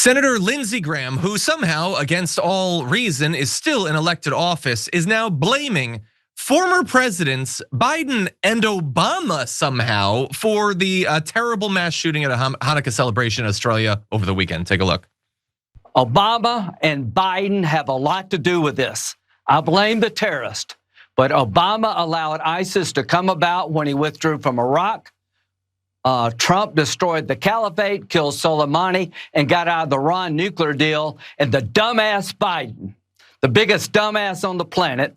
Senator Lindsey Graham, who somehow, against all reason, is still in elected office, is now blaming former presidents Biden and Obama somehow for the terrible mass shooting at a Hanukkah celebration in Australia over the weekend. Take a look. Obama and Biden have a lot to do with this. I blame the terrorist, but Obama allowed ISIS to come about when he withdrew from Iraq. Trump destroyed the caliphate, killed Soleimani, and got out of the Iran nuclear deal. And the dumbass Biden, the biggest dumbass on the planet,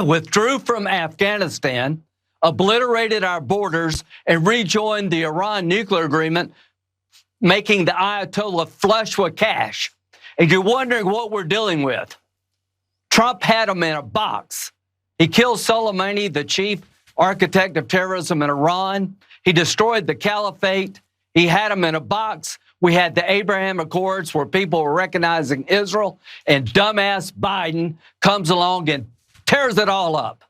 withdrew from Afghanistan, obliterated our borders, and rejoined the Iran nuclear agreement, making the Ayatollah flush with cash. And you're wondering what we're dealing with. Trump had him in a box. He killed Soleimani, the chief architect of terrorism in Iran. He destroyed the caliphate. He had him in a box. We had the Abraham Accords where people were recognizing Israel, and dumbass Biden comes along and tears it all up.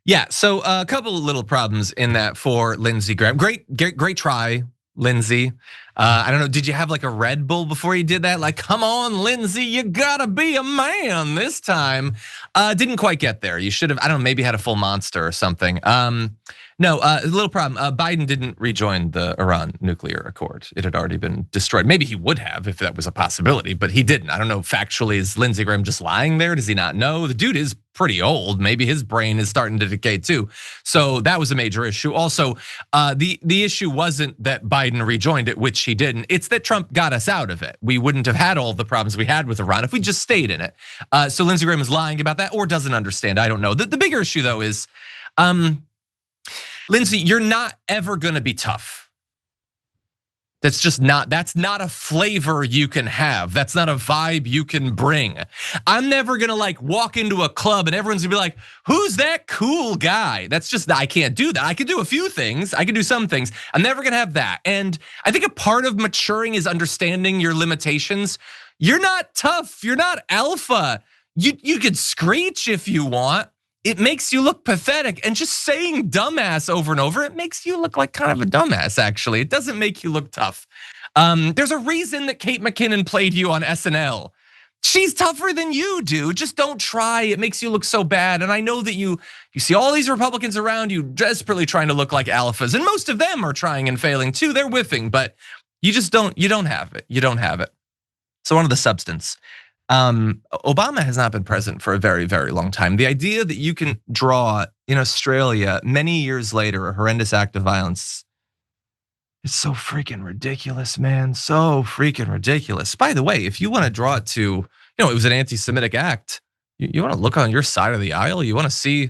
Yeah, so a couple of little problems in that for Lindsey Graham. Great try, Lindsey. I don't know, did you have like a Red Bull before you did that? Like, come on, Lindsey, you gotta be a man this time. Didn't quite get there. You should have, I don't know, maybe had a full Monster or something. No, a little problem. Biden didn't rejoin the Iran nuclear accord. It had already been destroyed. Maybe he would have if that was a possibility, but he didn't. I don't know, factually, is Lindsey Graham just lying there? Does he not know? The dude is pretty old. Maybe his brain is starting to decay too. So that was a major issue. Also, the issue wasn't that Biden rejoined it, which he didn't. It's that Trump got us out of it. We wouldn't have had all the problems we had with Iran if we just stayed in it. So Lindsey Graham is lying about that or doesn't understand. I don't know. The bigger issue though is, Lindsey, you're not ever gonna be tough. That's not a flavor you can have. That's not a vibe you can bring. I'm never gonna like walk into a club and everyone's gonna be like, who's that cool guy? I can't do that. I can do a few things, I can do some things. I'm never gonna have that. And I think a part of maturing is understanding your limitations. You're not tough, you're not alpha. You could screech if you want. It makes you look pathetic, and just saying dumbass over and over, it makes you look like kind of a dumbass, actually. It doesn't make you look tough. There's a reason that Kate McKinnon played you on SNL. She's tougher than you, dude. Just don't try. It makes you look so bad. And I know that you see all these Republicans around you desperately trying to look like alphas, and most of them are trying and failing too. They're whiffing, but you don't have it. You don't have it. So on to the substance. Obama has not been president for a very, very long time. The idea that you can draw in Australia many years later a horrendous act of violence is so freaking ridiculous, man. So freaking ridiculous. By the way, if you want to draw it to, it was an anti-Semitic act. You want to look on your side of the aisle. You want to see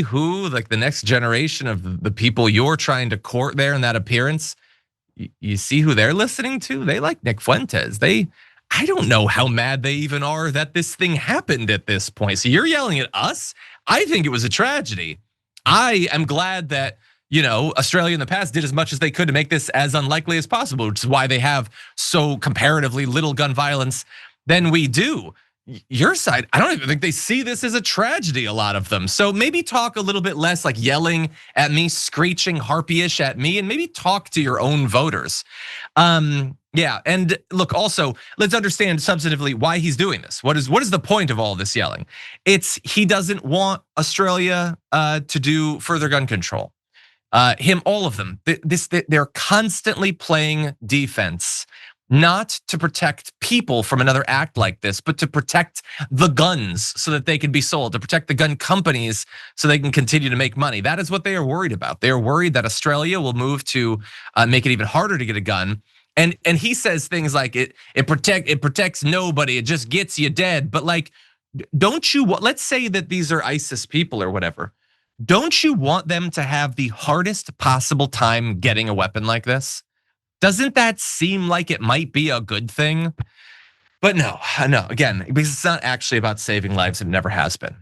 who, like the next generation of the people you're trying to court there in that appearance. You see who they're listening to. They like Nick Fuentes. I don't know how mad they even are that this thing happened at this point. So you're yelling at us? I think it was a tragedy. I am glad that, Australia in the past did as much as they could to make this as unlikely as possible, which is why they have so comparatively little gun violence than we do. Your side, I don't even think they see this as a tragedy, a lot of them. So maybe talk a little bit less like yelling at me, screeching harpyish at me, and maybe talk to your own voters. Yeah, and look, also, let's understand substantively why he's doing this. What is the point of all this yelling? It's he doesn't want Australia to do further gun control. All of them, they're constantly playing defense, not to protect people from another act like this, but to protect the guns so that they can be sold, to protect the gun companies so they can continue to make money. That is what they are worried about. They are worried that Australia will move to make it even harder to get a gun. And he says things like it protects nobody, it just gets you dead. But like, let's say that these are ISIS people or whatever. Don't you want them to have the hardest possible time getting a weapon like this? Doesn't that seem like it might be a good thing? But no, again, because it's not actually about saving lives, it never has been.